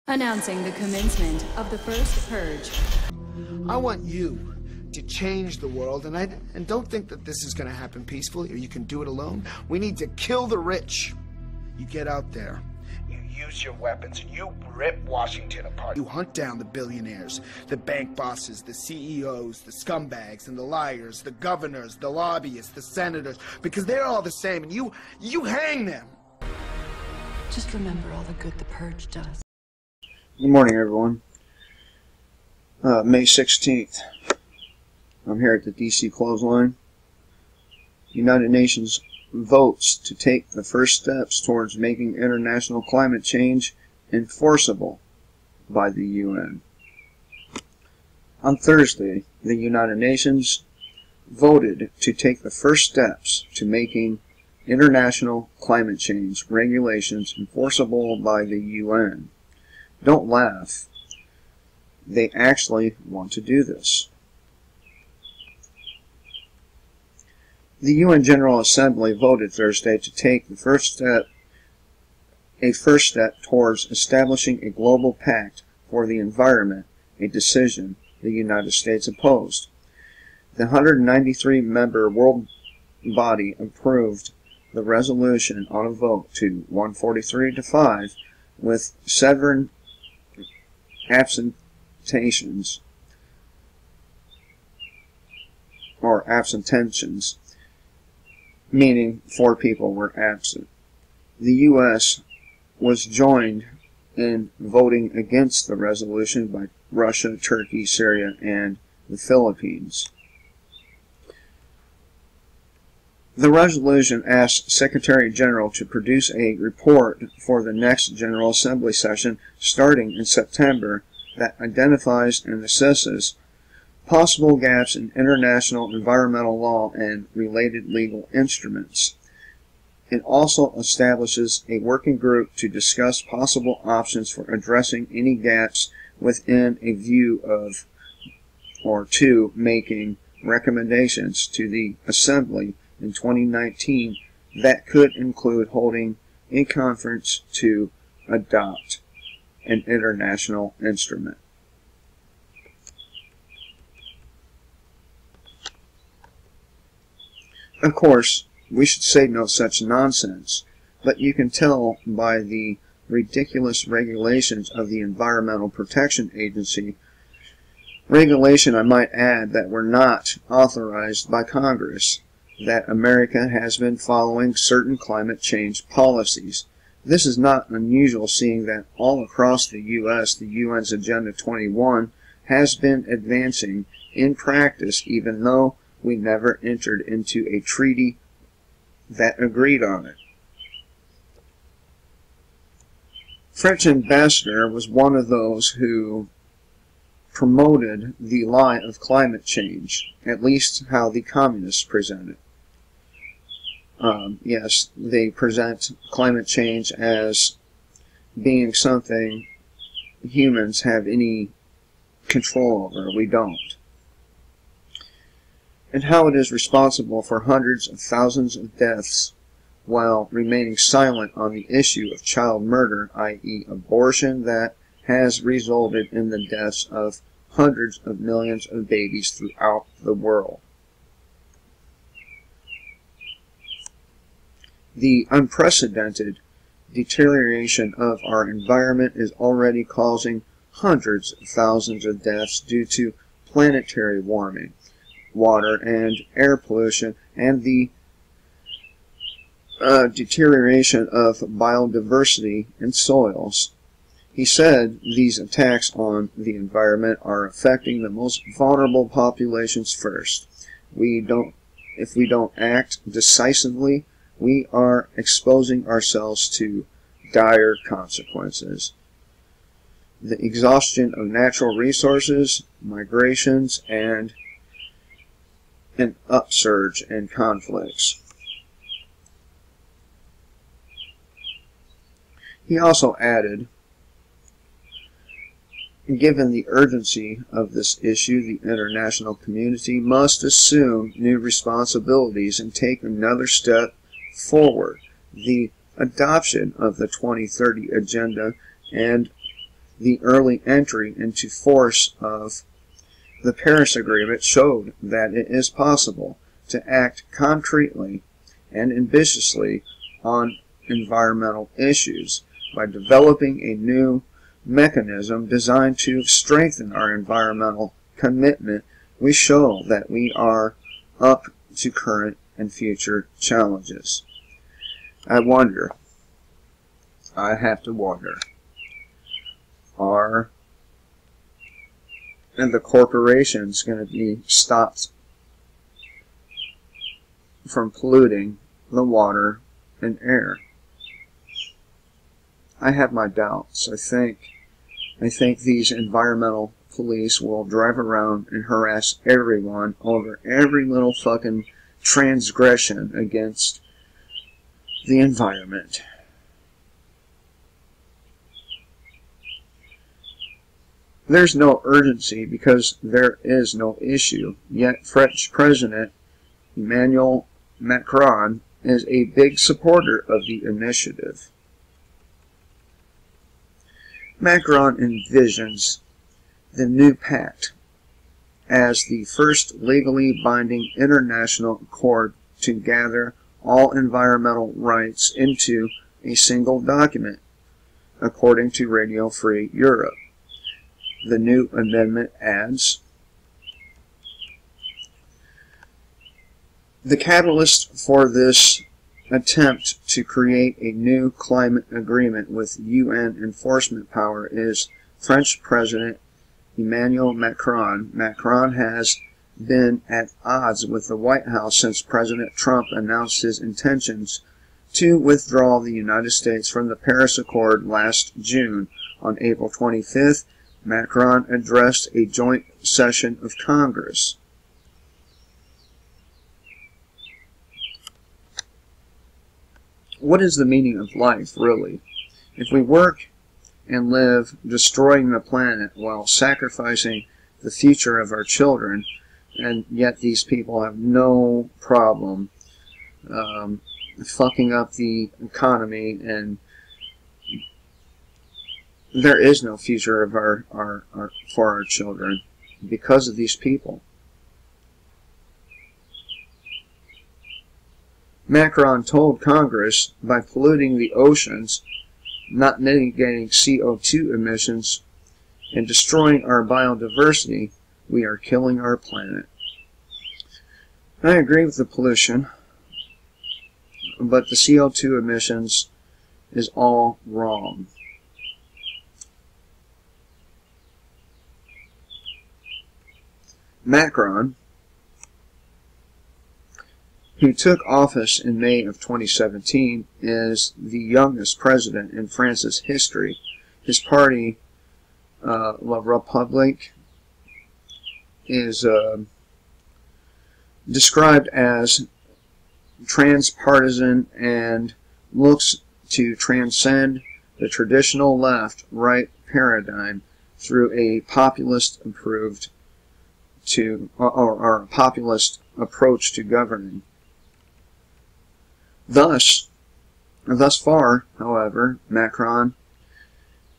Announcing the commencement of the first purge. I want you to change the world, and don't think that this is going to happen peacefully or you can do it alone. We need to kill the rich. You get out there, you use your weapons, and you rip Washington apart. You hunt down the billionaires, the bank bosses, the CEOs, the scumbags and the liars, the governors, the lobbyists, the senators, because they're all the same, and you hang them. Just remember all the good the purge does. Good morning, everyone. May 16th. I'm here at the DC Clothesline. United Nations votes to take the first steps towards making international climate change enforceable by the UN. On Thursday, the United Nations voted to take the first steps to making international climate change regulations enforceable by the UN. Don't laugh. They actually want to do this. The UN General Assembly voted Thursday to take the first step towards establishing a global pact for the environment, a decision the United States opposed. The 193-member world body approved the resolution on a vote to 143 to 5 with 7 abstentions, meaning 4 people were absent. The U.S. was joined in voting against the resolution by Russia, Turkey, Syria, and the Philippines. The resolution asked Secretary General to produce a report for the next General Assembly session starting in September that identifies and assesses possible gaps in international environmental law and related legal instruments. It also establishes a working group to discuss possible options for addressing any gaps within a view of or to making recommendations to the Assembly in 2019 that could include holding a conference to adopt an international instrument. Of course, we should say no such nonsense, but you can tell by the ridiculous regulations of the Environmental Protection Agency, regulation I might add that were not authorized by Congress, that America has been following certain climate change policies. This is not unusual, seeing that all across the U.S. the UN's Agenda 21 has been advancing in practice, even though we never entered into a treaty that agreed on it. French ambassador was one of those who promoted the lie of climate change, at least how the communists present it. Yes, they present climate change as being something humans have any control over. We don't. And how it is responsible for hundreds of thousands of deaths while remaining silent on the issue of child murder, i.e. abortion, that has resulted in the deaths of hundreds of millions of babies throughout the world. The unprecedented deterioration of our environment is already causing hundreds of thousands of deaths due to planetary warming, water and air pollution, and the deterioration of biodiversity in soils. He said these attacks on the environment are affecting the most vulnerable populations first. If we don't act decisively, we are exposing ourselves to dire consequences. The exhaustion of natural resources, migrations, and an upsurge in conflicts. He also added, given the urgency of this issue, the international community must assume new responsibilities and take another step forward. The adoption of the 2030 Agenda and the early entry into force of the Paris Agreement showed that it is possible to act concretely and ambitiously on environmental issues by developing a new mechanism designed to strengthen our environmental commitment. We show that we are up to current and future challenges. I have to wonder, are the corporations going to be stopped from polluting the water and air? I have my doubts. I think these environmental police will drive around and harass everyone over every little fucking transgression against the environment. There's no urgency because there is no issue, yet French President Emmanuel Macron is a big supporter of the initiative. Macron envisions the new pact as the first legally binding international accord to gather all environmental rights into a single document, according to Radio Free Europe. The new amendment adds, the catalyst for this attempt to create a new climate agreement with UN enforcement power is French President Emmanuel Macron. Macron has been at odds with the White House since President Trump announced his intentions to withdraw the United States from the Paris Accord last June. On April 25th, Macron addressed a joint session of Congress. What is the meaning of life, really? If we work and live destroying the planet while sacrificing the future of our children, and yet these people have no problem fucking up the economy, and there is no future of for our children because of these people. Macron told Congress, by polluting the oceans, not mitigating CO2 emissions, and destroying our biodiversity, we are killing our planet. I agree with the pollution, but the CO2 emissions is all wrong. Macron, who took office in May of 2017, is the youngest president in France's history. His party, La République, is described as transpartisan and looks to transcend the traditional left-right paradigm through a populist populist approach to governing. Thus far, however, Macron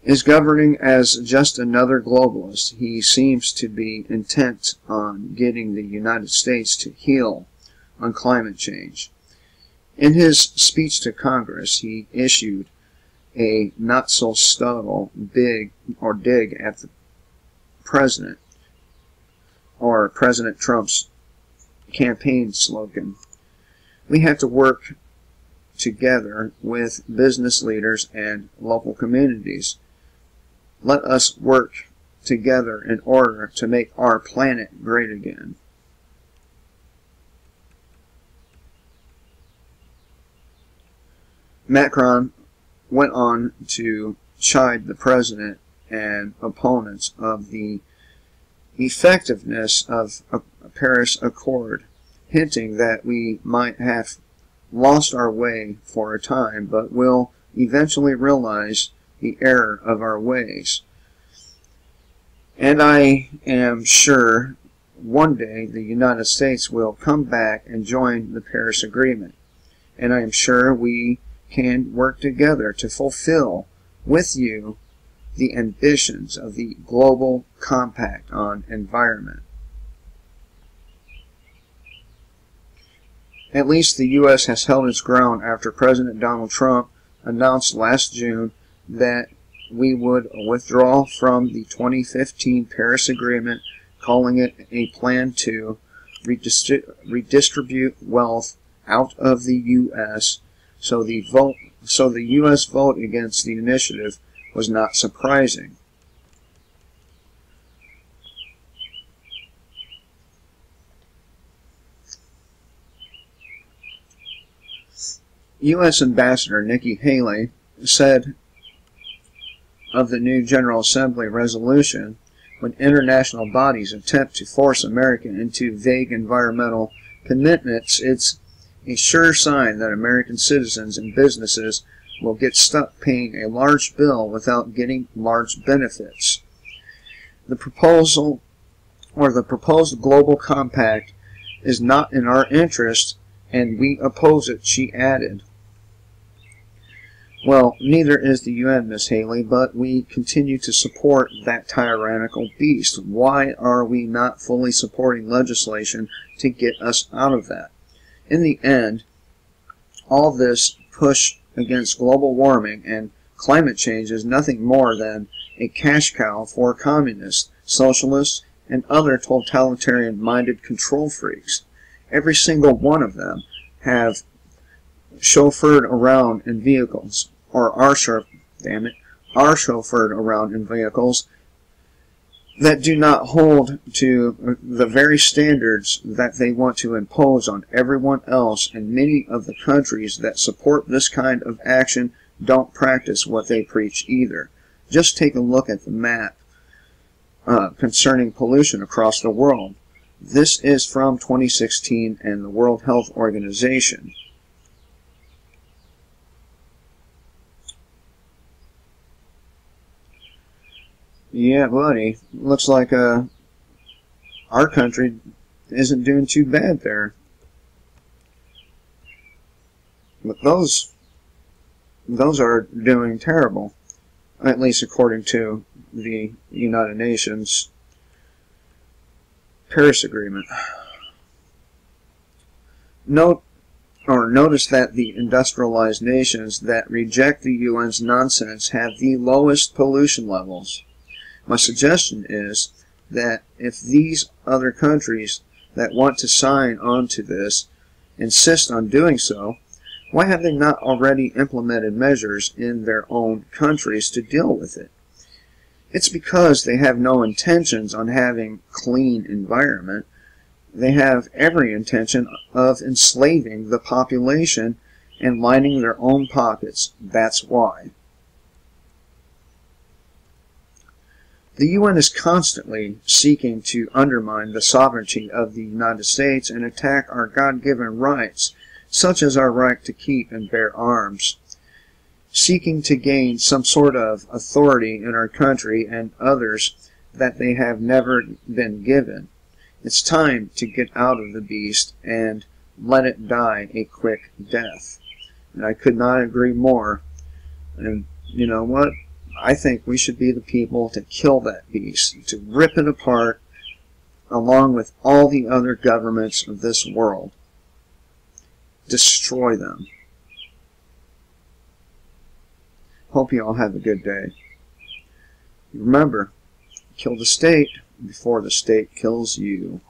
is governing as just another globalist. He seems to be intent on getting the United States to heel on climate change. In his speech to Congress, he issued a not-so-subtle dig at the president, or President Trump's campaign slogan. We have to work together with business leaders and local communities. Let us work together in order to make our planet great again. Macron went on to chide the president and opponents of the effectiveness of a Paris Accord, hinting that we might have lost our way for a time, but will eventually realize the error of our ways. And I am sure one day the United States will come back and join the Paris Agreement. And I am sure we can work together to fulfill with you the ambitions of the Global Compact on Environment. At least the U.S. has held its ground after President Donald Trump announced last June that we would withdraw from the 2015 Paris Agreement, calling it a plan to redistribute wealth out of the U.S. So the U.S. vote against the initiative was not surprising. U.S. Ambassador Nikki Haley said of the new General Assembly resolution, when international bodies attempt to force America into vague environmental commitments, it's a sure sign that American citizens and businesses will get stuck paying a large bill without getting large benefits. The proposed Global Compact is not in our interest, and we oppose it, she added. Well, neither is the UN, Miss Haley, but we continue to support that tyrannical beast. Why are we not fully supporting legislation to get us out of that? In the end, all this push against global warming and climate change is nothing more than a cash cow for communists, socialists, and other totalitarian-minded control freaks. Every single one of them have chauffeured around in vehicles, or are chauffeured around in vehicles that do not hold to the very standards that they want to impose on everyone else, and many of the countries that support this kind of action don't practice what they preach either. Just take a look at the map concerning pollution across the world. This is from 2016 and the World Health Organization. Yeah, buddy. Looks like our country isn't doing too bad there. But those are doing terrible, at least according to the United Nations Paris Agreement. Notice that the industrialized nations that reject the UN's nonsense have the lowest pollution levels. My suggestion is that if these other countries that want to sign on to this insist on doing so, why have they not already implemented measures in their own countries to deal with it? It's because they have no intentions on having clean environment. They have every intention of enslaving the population and lining their own pockets. That's why. The UN is constantly seeking to undermine the sovereignty of the United States and attack our God-given rights, such as our right to keep and bear arms, seeking to gain some sort of authority in our country and others that they have never been given. It's time to get out of the beast and let it die a quick death. And I could not agree more. And you know what? I think we should be the people to kill that beast, to rip it apart, along with all the other governments of this world. Destroy them. Hope you all have a good day. Remember, kill the state before the state kills you.